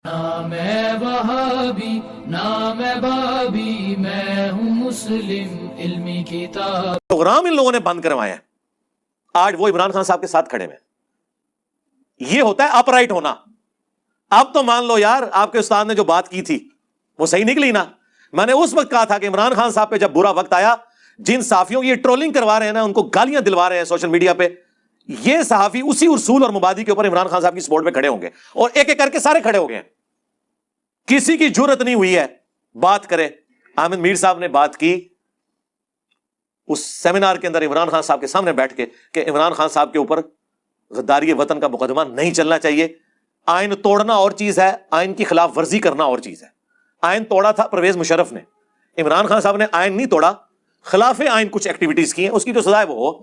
نہ میں وہابی نہ میں بابی، میں ہوں مسلم علمی کتاب۔ پروگرام ان لوگوں نے بند کروائے ہیں، آج وہ عمران خان صاحب کے ساتھ کھڑے ہیں۔ یہ ہوتا ہے اپ رائٹ ہونا۔ اب تو مان لو یار، آپ کے استاد نے جو بات کی تھی وہ صحیح نکلی نا۔ میں نے اس وقت کہا تھا کہ عمران خان صاحب پہ جب برا وقت آیا، جن صحافیوں کی یہ ٹرولنگ کروا رہے ہیں نا، ان کو گالیاں دلوا رہے ہیں سوشل میڈیا پہ، یہ صحافی اسی اصول اور مبادی کے اوپر عمران خان صاحب کی سپورٹ پہ کھڑے ہوں گے، اور ایک ایک کر کے سارے کھڑے ہو گئے ہیں۔ کسی کی جرت نہیں ہوئی ہے بات کرے۔ احمد میر صاحب نے بات کی اس سیمینار کے اندر عمران خان صاحب کے سامنے بیٹھ کے کہ عمران خان صاحب کے اوپر غداری وطن کا مقدمہ نہیں چلنا چاہیے۔ آئین توڑنا اور چیز ہے، آئین کی خلاف ورزی کرنا اور چیز ہے۔ آئین توڑا تھا پرویز مشرف نے، عمران خان صاحب نے آئین نہیں توڑا، خلاف آئین کچھ ایکٹیویٹیز کی ہیں، اس کی جو سزا ہے وہ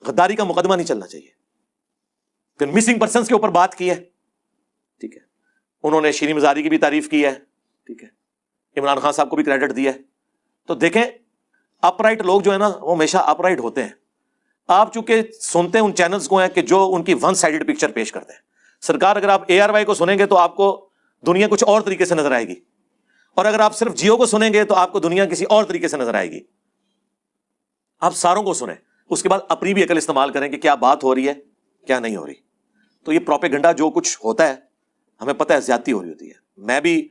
غداری کا مقدمہ نہیں چلنا چاہیے۔ پھر مسنگ پرسنس کے اوپر بات کی ہے، ٹھیک ہے، انہوں نے شیریں مزاری کی بھی تعریف کی ہے، ٹھیک ہے، عمران خان صاحب کو بھی کریڈٹ دیا ہے۔ تو دیکھیں، اپ رائٹ لوگ جو ہے نا وہ ہمیشہ اپ رائٹ ہوتے ہیں۔ آپ چونکہ سنتے ہیں ان چینلز کو ہیں کہ جو ان کی ون سائیڈڈ پکچر پیش کرتے ہیں۔ سرکار، اگر آپ ARY کو سنیں گے تو آپ کو دنیا کچھ اور طریقے سے نظر آئے گی، اور اگر آپ صرف جیو کو سنیں گے تو آپ کو دنیا کسی اور طریقے سے نظر آئے گی۔ آپ ساروں کو سنیں، اس کے بعد اپنی بھی عقل استعمال کریں کہ کیا بات ہو رہی ہے کیا نہیں ہو رہی۔ تو یہ پروپیگنڈا جو کچھ ہوتا ہے ہمیں پتہ ہے زیادتی ہو رہی ہوتی ہے۔ میں بھی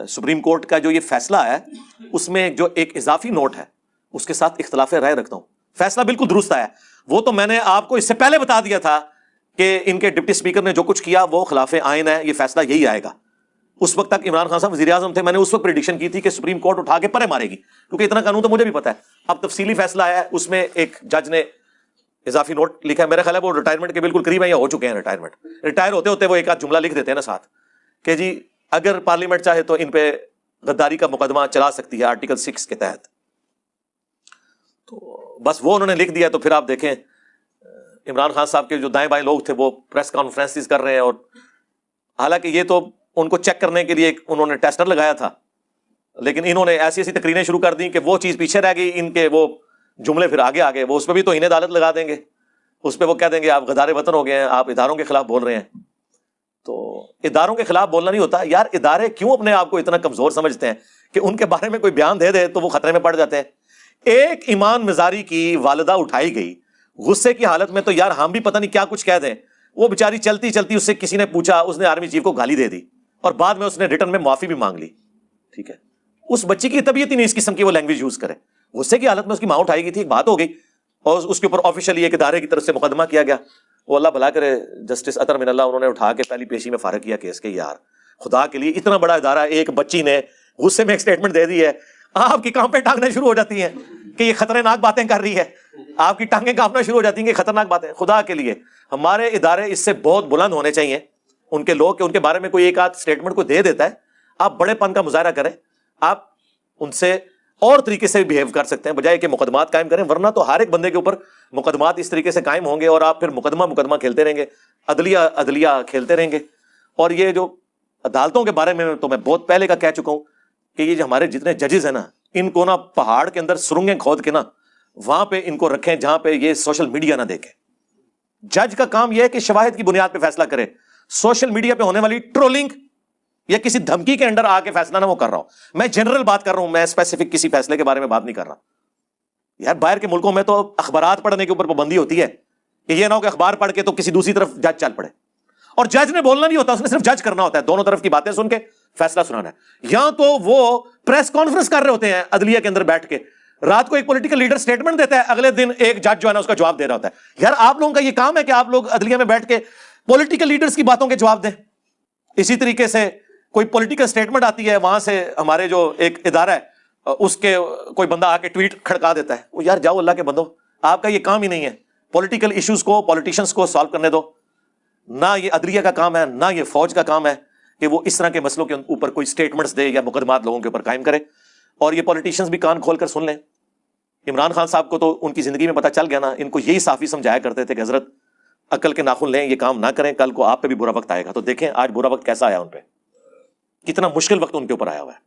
سپریم کورٹ کا جو یہ فیصلہ ہے اس میں جو ایک اضافی نوٹ ہے اس کے ساتھ اختلاف رائے رکھتا ہوں۔ فیصلہ بالکل درست ہے، وہ تو میں نے آپ کو اس سے پہلے بتا دیا تھا کہ ان کے ڈپٹی اسپیکر نے جو کچھ کیا وہ خلاف آئین ہے، یہ فیصلہ یہی آئے گا۔ اس وقت تک عمران خان صاحب وزیر اعظم تھے، میں نے اس وقت پریڈکشن کی تھی کہ سپریم کورٹ اٹھا کے پرے مارے گی، کیونکہ اتنا قانون تو مجھے بھی پتا ہے۔ اب تفصیلی فیصلہ آیا ہے، اس میں ایک جج نے اضافی نوٹ لکھا ہے، میرا خیال ہے وہ ریٹائرمنٹ کے بالکل قریب ہے یا ہو چکے ہیں ریٹائرمنٹ۔ ریٹائر ہوتے ہوتے وہ ایک آدھ جملہ لکھ دیتے ہیں نا ساتھ کہ جی اگر پارلیمنٹ چاہے تو ان پہ غداری کا مقدمہ چلا سکتی ہے آرٹیکل 6 کے تحت۔ تو بس وہ انہوں نے لکھ دیا، تو پھر آپ دیکھیں عمران خان صاحب کے جو دائیں بائیں لوگ تھے وہ پریس کانفرنسز کر رہے ہیں، اور حالانکہ یہ تو ان کو چیک کرنے کے لیے انہوں نے ٹیسٹر لگایا تھا، لیکن انہوں نے ایسی ایسی تقریریں شروع کر دی کہ وہ چیز پیچھے رہ گئی، ان کے وہ جملے پھر آگے آگے، وہ اس پہ بھی تو انہیں عدالت لگا دیں گے، اس پہ وہ کہہ دیں گے آپ غدار وطن ہو گئے ہیں، آپ اداروں کے خلاف بول رہے ہیں۔ تو اداروں کے خلاف بولنا نہیں ہوتا یار، ادارے کیوں اپنے آپ کو اتنا کمزور سمجھتے ہیں کہ ان کے بارے میں کوئی بیان دے دے تو وہ خطرے میں پڑ جاتے ہیں۔ ایک ایمان مزاری کی والدہ اٹھائی گئی غصے کی حالت میں، تو یار ہم بھی پتہ نہیں کیا کچھ کہہ دیں۔ وہ بیچاری چلتی چلتی اس سے کسی نے پوچھا، اس نے آرمی چیف کو گالی دے دی، اور بعد میں اس نے ریٹرن میں معافی بھی مانگ لی، ٹھیک ہے۔ اس بچی کی طبیعت ہی نہیں اس قسم کی وہ لینگویج یوز کرے۔ غصے کی حالت میں اس کی ماں اٹھائی گئی تھی، ایک بات ہو گئی، اور اس کے اوپر آفیشلی ایک ادارے کی طرف سے مقدمہ کیا گیا۔ وہ اللہ بھلا کرے، جسٹس اطہر من اللہ، انہوں نے اٹھا کے پہلی پیشی میں فارغ کیا کیس کے۔ یار خدا کے لیے، اتنا بڑا ادارہ، ایک بچی نے غصے میں ایک سٹیٹمنٹ دے دی ہے، آپ کی ٹانگیں ٹانگنا شروع ہو جاتی ہیں کہ یہ خطرناک باتیں کر رہی ہے، آپ کی ٹانگیں کانپنا شروع ہو جاتی ہیں کہ خطرناک باتیں۔ خدا کے لیے ہمارے ادارے اس سے بہت بلند ہونے چاہیے، ان کے لوگ کہ ان کے بارے میں کوئی ایک آدھ سٹیٹمنٹ کو دے دیتا ہے، آپ بڑے پن کا مظاہرہ کریں، آپ ان سے اور طریقے سے بہیو کر سکتے ہیں بجائے کہ مقدمات قائم کریں، ورنہ تو ہر ایک بندے کے اوپر مقدمات اس طریقے سے قائم ہوں گے اور آپ پھر مقدمہ کھیلتے رہیں گے، عدلیہ کھیلتے رہیں گے۔ اور یہ جو عدالتوں کے بارے میں تو میں بہت پہلے کا کہہ چکا ہوں کہ یہ جو ہمارے جتنے ججز ہیں نا، ان کو نا پہاڑ کے اندر سرنگیں کھود کے نا وہاں پہ ان کو رکھیں جہاں پہ یہ سوشل میڈیا نہ دیکھے۔ جج کا کام یہ ہے کہ شواہد کی بنیاد پہ فیصلہ کرے، سوشل میڈیا پہ ہونے والی ٹرولنگ یا کسی دھمکی کے انڈر آ کے فیصلہ نہ وہ کر رہا ہوں۔ میں جنرل بات کر رہا ہوں، میں اسپیسیفک کسی فیصلے کے بارے میں بات نہیں کر رہا۔ یار باہر کے ملکوں میں تو اخبارات پڑھنے کے اوپر پابندی ہوتی ہے کہ یہ نہ ہو کہ اخبار پڑھ کے تو کسی دوسری طرف جج چل پڑے، اور جج نے بولنا نہیں ہوتا، اس نے صرف جج کرنا ہوتا ہے، دونوں طرف کی باتیں سن کے فیصلہ سنانا ہے۔ یہاں تو وہ پریس کانفرنس کر رہے ہوتے ہیں عدلیہ کے اندر بیٹھ کے، رات کو ایک پولیٹیکل لیڈر سٹیٹمنٹ دیتا ہے، اگلے دن ایک جج جو ہے نا اس کا جواب دے رہا ہوتا ہے۔ یار آپ لوگوں کا یہ کام ہے کہ آپ لوگ عدلیہ میں بیٹھ کے پولیٹیکل لیڈرز کی باتوں کے جواب دیں۔ اسی طریقے سے کوئی پولیٹیکل سٹیٹمنٹ آتی ہے، وہاں سے ہمارے جو ایک ادارہ ہے اس کے کوئی بندہ آ کے ٹویٹ کھڑکا دیتا ہے، وہ یار جاؤ اللہ کے بندو، آپ کا یہ کام ہی نہیں ہے، پولیٹیکل ایشوز کو پولیٹیشنز کو سالو کرنے دو۔ نہ یہ عدلیہ کا کام ہے، نہ یہ فوج کا کام ہے کہ وہ اس طرح کے مسئلوں کے اوپر کوئی سٹیٹمنٹس دے یا مقدمات لوگوں کے اوپر قائم کرے۔ اور یہ پولیٹیشنز بھی کان کھول کر سن لیں، عمران خان صاحب کو تو ان کی زندگی میں پتہ چل گیا نا، ان کو یہی صحافی سمجھایا کرتے تھے کہ حضرت عقل کے ناخن لیں، یہ کام نہ کریں، کل کو آپ پہ بھی برا وقت آئے گا۔ تو دیکھیں آج برا وقت کیسا آیا ان پہ، کتنا مشکل وقت ان کے اوپر آیا ہوا ہے۔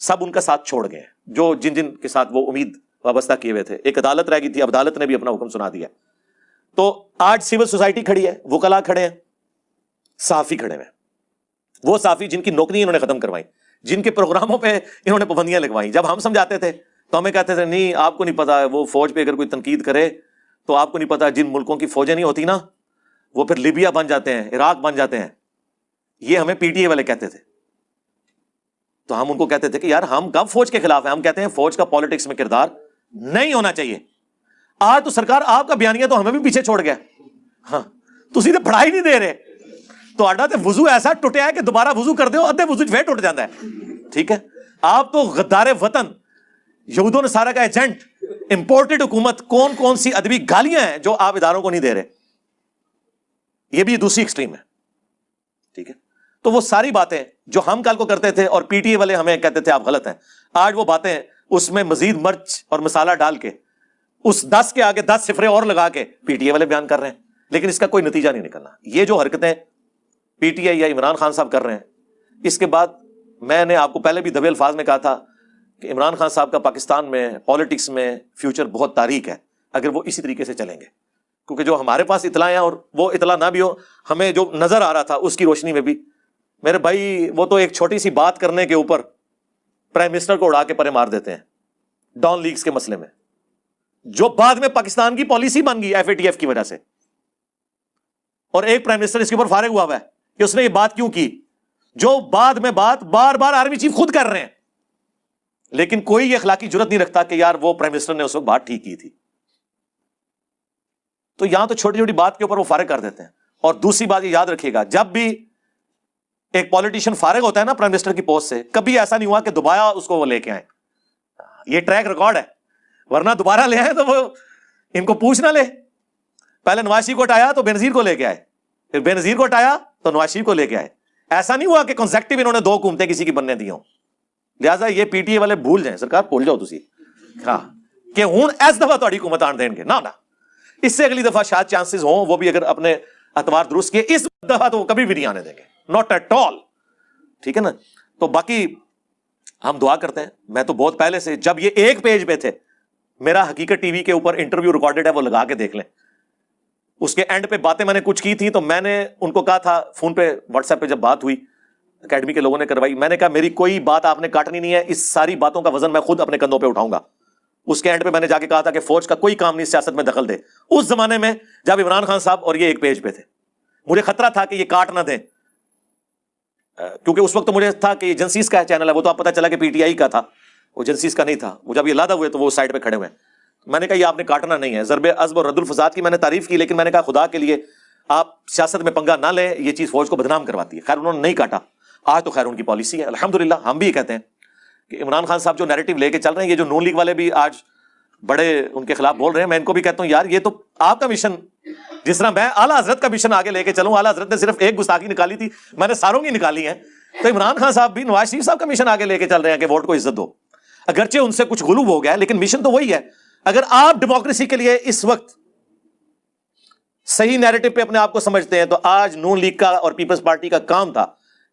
سب ان کا ساتھ چھوڑ گئے ہیں، جو جن کے ساتھ وہ امید وابستہ کیے ہوئے تھے۔ ایک عدالت رہ گئی تھی، عدالت نے بھی اپنا حکم سنا دیا۔ تو آج سول سوسائٹی کھڑی ہے، وکلاء کھڑے ہیں، صحافی کھڑے ہیں۔ وہ صحافی جن کی نوکری انہوں نے ختم کروائی, جن کے پروگراموں پہ انہوں نے پابندیاں لگوائی. جب ہم سمجھاتے تھے تو ہمیں کہتے تھے نہیں آپ کو نہیں پتا, وہ فوج پہ اگر کوئی تنقید کرے تو آپ کو نہیں پتا, جن ملکوں کی فوجیں نہیں ہوتی نا وہ پھر لیبیا بن جاتے ہیں, عراق بن جاتے ہیں. یہ ہمیں پی ٹی اے والے کہتے تھے. تو ہم ان کو کہتے تھے کہ یار ہم کب فوج کے خلاف ہیں, ہم کہتے ہیں فوج کا پالیٹکس میں کردار نہیں ہونا چاہیے. آج تو سرکار آپ کا بیانیہ تو ہمیں بھی پیچھے چھوڑ گیا. ہاں تسی تو پڑھائی نہیں دے رہے, تو آڈا تے وضو ایسا ٹوٹیا ہے کہ دوبارہ وضو کر دو ادھے وضو پھر ٹوٹ جاتا ہے. ٹھیک ہے, آپ تو غدار وطن, یہود و نصارہ کا ایجنٹ, امپورٹڈ حکومت, کون کون سی ادبی گالیاں ہیں جو آپ اداروں کو نہیں دے رہے. یہ بھی دوسری ایکسٹریم ہے. ٹھیک ہے, تو وہ ساری باتیں جو ہم کل کو کرتے تھے اور پی ٹی اے والے ہمیں کہتے تھے آپ غلط ہیں, آج وہ باتیں اس میں مزید مرچ اور مسالہ ڈال کے اس 10 کے آگے 10 صفرے اور لگا کے پی ٹی اے والے بیان کر رہے ہیں, لیکن اس کا کوئی نتیجہ نہیں نکلنا. یہ جو حرکتیں پی ٹی آئی یا عمران خان صاحب کر رہے ہیں, اس کے بعد میں نے آپ کو پہلے بھی دبے الفاظ میں کہا تھا کہ عمران خان صاحب کا پاکستان میں پالیٹکس میں فیوچر بہت تاریک ہے اگر وہ اسی طریقے سے چلیں گے. کیونکہ جو ہمارے پاس اطلاع ہیں, اور وہ اطلاع نہ بھی ہو, ہمیں جو نظر آ رہا تھا اس کی روشنی میں بھی, میرے بھائی وہ تو ایک چھوٹی سی بات کرنے کے اوپر پرائم منسٹر کو اڑا کے پرے مار دیتے ہیں ڈان لیگز کے مسئلے میں, جو بعد میں پاکستان کی پالیسی بن گئی ایف اے ٹی ایف کی وجہ سے. اور ایک پرائم منسٹر اس کے اوپر فارغ ہوا ہے کہ اس نے یہ بات کیوں کی, جو بعد میں بات بار بار آرمی چیف خود کر رہے ہیں, لیکن کوئی یہ اخلاقی جرت نہیں رکھتا کہ یار وہ پرائم منسٹر نے اس وقت بات ٹھیک کی تھی. تو یہاں تو چھوٹی چھوٹی بات کے اوپر وہ فارغ کر دیتے ہیں. اور دوسری بات یہ یاد رکھیے گا, جب بھی ایک پولیٹیشین فارغ ہوتا ہے نا پرائم منسٹر کی پوسٹ سے, کبھی ایسا نہیں ہوا کہ دوبارہ اس کو وہ لے کے آئے. یہ ٹریک ریکارڈ ہے, ورنہ دوبارہ لے آئے تو وہ ان کو پوچھ نہ لے. پہلے نواز شریف کو ہٹایا تو بے نظیر کو لے کے آئے, پھر بے نظیر کو ہٹایا تو نواز شریف کو لے کے آئے. ایسا نہیں ہوا کہ کنسیکٹیو انہوں نے 2 حکومتیں کسی کی بننے دی ہوں. لہٰذا یہ پی ٹی اے والے بھول جائیں, سرکار بھول جاؤ تسی ہاں کہ ہوں اس دفعہ تہاڈی حکومت آن دیں گے نہ. اس سے اگلی دفعہ شاید چانسز ہوں, وہ بھی اگر اپنے اعتبار درست کیے, اس دفعہ تو وہ کبھی بھی نہیں آنے دیں گے, ناٹ ایٹ آل. ٹھیک ہے نا. تو باقی ہم دعا کرتے ہیں. میں تو بہت پہلے سے, جب یہ ایک پیج پہ تھے, میرا حقیقت ٹی وی کے اوپر انٹرویو ریکارڈڈ ہے, وہ لگا کے دیکھ لیں. اس کے اینڈ پہ باتیں میں نے کچھ کی تھی, تو میں نے ان کو کہا تھا فون پہ, واٹس ایپ پہ جب بات ہوئی, اکیڈمی کے لوگوں نے کروائی, میں نے کہا میری کوئی بات آپ نے کاٹنی نہیں ہے, اس ساری باتوں کا وزن میں خود اپنے کندھوں پہ اٹھاؤں گا. اس کے اینڈ پہ میں نے جا کے کہا تھا کہ فوج کا کوئی کام نہیں سیاست میں دخل دے. اس زمانے میں جب عمران خان صاحب اور یہ ایک پیج پہ تھے, مجھے خطرہ تھا کہ یہ کاٹ نہ دیں, کیونکہ اس وقت تو مجھے تھا کہ یہ جنسیز کا چینل ہے, وہ تو آپ پتہ چلا کہ پی ٹی آئی کا تھا, وہ جنسیز کا نہیں تھا. وہ جب یہ لادہ ہوئے تو وہ سائڈ پہ کھڑے ہوئے. میں نے کہا یہ آپ نے کاٹنا نہیں ہے. ضرب عزم اور رد الفساد کی میں نے تعریف کی, لیکن میں نے کہا خدا کے لیے آپ سیاست میں پنگا نہ لیں, یہ چیز فوج کو بدنام کرواتی ہے. خیر انہوں نے نہیں کاٹا, آج تو خیر ان کی پالیسی ہے الحمدللہ. ہم بھی یہ کہتے ہیں کہ عمران خان صاحب جو نیریٹو لے کے چل رہے ہیں, یہ جو نون لیگ والے بھی آج بڑے ان کے خلاف بول رہے ہیں, میں ان کو بھی کہتا ہوں یار یہ تو آپ کا مشن, جس طرح میں اعلیٰ حضرت کا مشن آگے لے کے چلوں, اعلیٰ حضرت نے صرف ایک گستاخی نکالی تھی, میں نے ساروں کی نکالی ہیں, تو عمران خان صاحب بھی نواز شریف صاحب کا مشن آگے لے کے چل رہے ہیں کہ ووٹ کو عزت دو. اگرچہ ان سے کچھ غلو ہو گیا لیکن مشن تو وہی ہے. اگر آپ ڈیموکریسی کے لیے اس وقت صحیح نیریٹو پہ اپنے آپ کو سمجھتے ہیں, تو آج نون لیگ کا اور پیپلز پارٹی کا کام تھا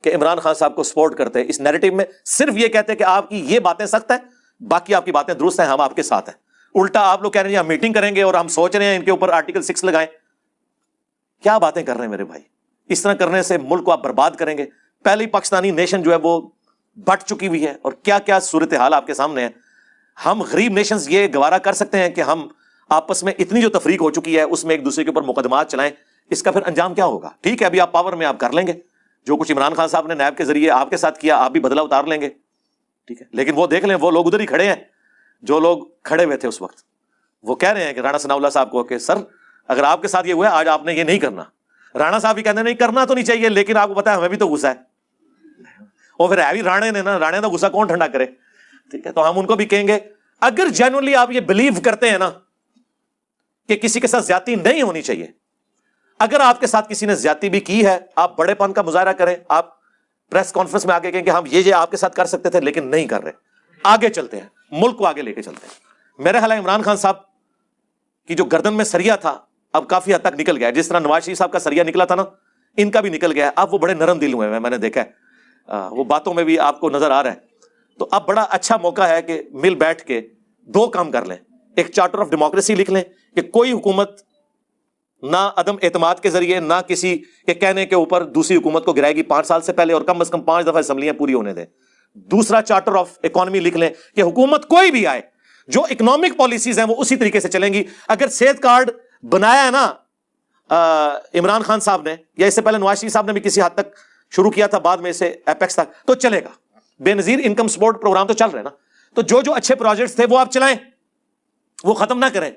کہ عمران خان صاحب کو سپورٹ کرتے, اس نیریٹو میں صرف یہ کہتے کہ آپ کی یہ باتیں سخت ہیں, باقی آپ کی باتیں درست ہیں, ہم آپ کے ساتھ ہیں. الٹا آپ لوگ کہہ رہے ہیں ہم میٹنگ کریں گے اور ہم سوچ رہے ہیں ان کے اوپر آرٹیکل 6 لگائیں. کیا باتیں کر رہے ہیں میرے بھائی. اس طرح کرنے سے ملک کو آپ برباد کریں گے. پہلے ہی پاکستانی نیشن جو ہے وہ بٹ چکی ہوئی ہے, اور کیا کیا صورتحال آپ کے سامنے ہے. ہم غریب نیشنز یہ گوارا کر سکتے ہیں کہ ہم آپس میں اتنی جو تفریق ہو چکی ہے اس میں ایک دوسرے کے اوپر مقدمات چلائیں. اس کا پھر انجام کیا ہوگا؟ ٹھیک ہے ابھی آپ پاور میں آپ کر لیں گے, جو کچھ عمران خان صاحب نے نیب کے ذریعے آپ کے ساتھ کیا آپ بھی بدلہ اتار لیں گے. ٹھیک ہے, لیکن وہ دیکھ لیں وہ لوگ ادھر ہی کھڑے ہیں جو لوگ کھڑے ہوئے تھے اس وقت, وہ کہہ رہے ہیں کہ رانا ثناء اللہ صاحب کو کہ سر اگر آپ کے ساتھ یہ ہوا ہے آج آپ نے یہ نہیں کرنا. رانا صاحب بھی کہتے ہیں نہیں کرنا تو نہیں چاہیے, لیکن آپ کو پتا ہے ہمیں بھی تو غصہ ہے, اور پھر ہے بھی رانے نے نا, رانے کا غصہ کون ٹھنڈا کرے. ٹھیک ہے, تو ہم ان کو بھی کہیں گے اگر جینوئنلی آپ یہ بلیو کرتے ہیں نا کہ کسی کے ساتھ زیادتی نہیں ہونی چاہیے, اگر آپ کے ساتھ کسی نے زیادتی بھی کی ہے, آپ بڑے پن کا مظاہرہ کریں, آپ پریس کانفرنس میں آگے کہیں کہ ہم یہ آپ کے ساتھ کر سکتے تھے لیکن نہیں کر رہے, آگے چلتے ہیں, ملک کو آگے لے کے چلتے ہیں. میرے خیال ہے عمران خان صاحب کی جو گردن میں سریا تھا اب کافی حد تک نکل گیا, جس طرح نواز شریف صاحب کا سریا نکلا تھا نا, ان کا بھی نکل گیا. اب وہ بڑے نرم دل ہوئے ہیں, میں نے دیکھا ہے, وہ باتوں میں بھی آپ کو نظر آ رہا ہے. تو اب بڑا اچھا موقع ہے کہ مل بیٹھ کے 2 کام کر لیں. ایک چارٹر آف ڈیموکریسی لکھ لیں کہ کوئی حکومت نہ عدم اعتماد کے ذریعے، نہ کسی کے کہنے کے اوپر دوسری حکومت کو گرائے گی 5 سال سے پہلے، اور کم از کم 5 دفعہ اسمبلیاں پوری ہونے دیں۔ دوسرا چارٹر آف اکانومی لکھ لیں کہ حکومت کوئی بھی آئے، جو اکنامک پالیسیز ہیں وہ اسی طریقے سے چلیں گی۔ اگر صحت کارڈ بنایا ہے نا عمران خان صاحب نے، یا اس سے پہلے نواز شریف صاحب نے بھی کسی حد تک شروع کیا تھا، بعد میں اسے ایپیکس تک، تو چلے گا۔ بے نظیر انکم سپورٹ پروگرام تو چل رہے ہیں نا، تو جو اچھے پروجیکٹس تھے وہ آپ چلائیں، وہ ختم نہ کریں۔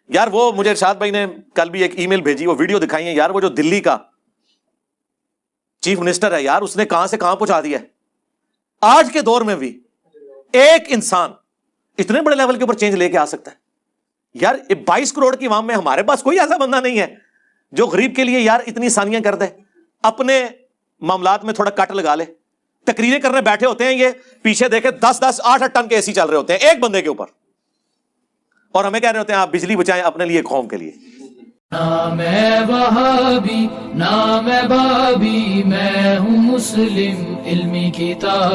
یار وہ مجھے ارشاد بھائی نے کل بھی ایک ای میل بھیجی، وہ ویڈیو دکھائی ہے، یار وہ جو دلی کا چیف منسٹر ہے، یار اس نے کہاں سے کہاں پہنچا دیا ہے۔ آج کے دور میں بھی ایک انسان اتنے بڑے لیول کے اوپر چینج لے کے آ سکتا ہے؟ یار 22 کروڑ کی عوام میں ہمارے پاس کوئی ایسا بندہ نہیں ہے جو غریب کے لیے یار اتنی آسانیاں کر دے، اپنے معاملات میں تھوڑا کٹ لگا لے۔ تقریریں کرنے بیٹھے ہوتے ہیں، یہ پیچھے دیکھے 10-10 8-8 ٹن کے اے سی چل رہے ہوتے ہیں ایک بندے کے اوپر، اور ہمیں کہہ رہے ہوتے ہیں آپ بجلی بچائیں اپنے لیے، قوم کے لیے۔ نام ہے وہابی، نام ہے بابی، میں ہوں مسلم علمی کتاب۔